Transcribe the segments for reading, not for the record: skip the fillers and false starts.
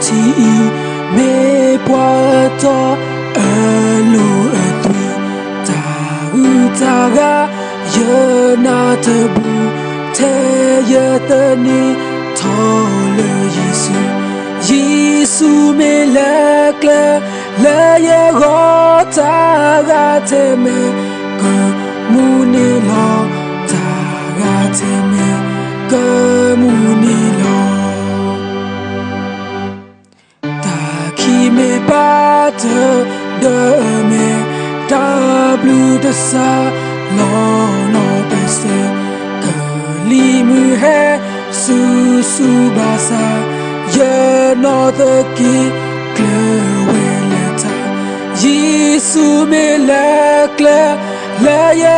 ti me puato alo atwi ta utaga yana tabu te yatani thole Yesu me lakla la ye ta ga te me ka muni lo ta ga te me ka muni lo ta ki me pa de me ta blue de sa lo no de se ka li mu he su ba sa ye no the ki kleweleta Yesu me lakla la ye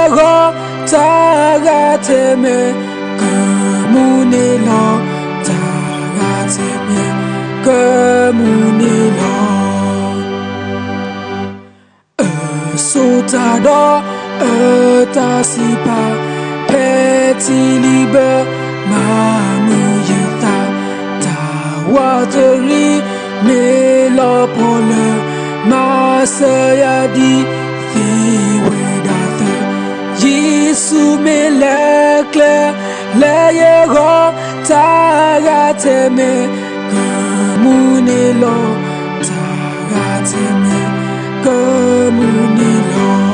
ta ga te me ka muni lo ta ga te me ka muni lo so ta do ta si pa pe ti libe ma mu yeta Wateri me lo pole masaya di thiwe dathe Yesu me lakla la ye ta ga te me ka muni lo ta ga te me ka muni lo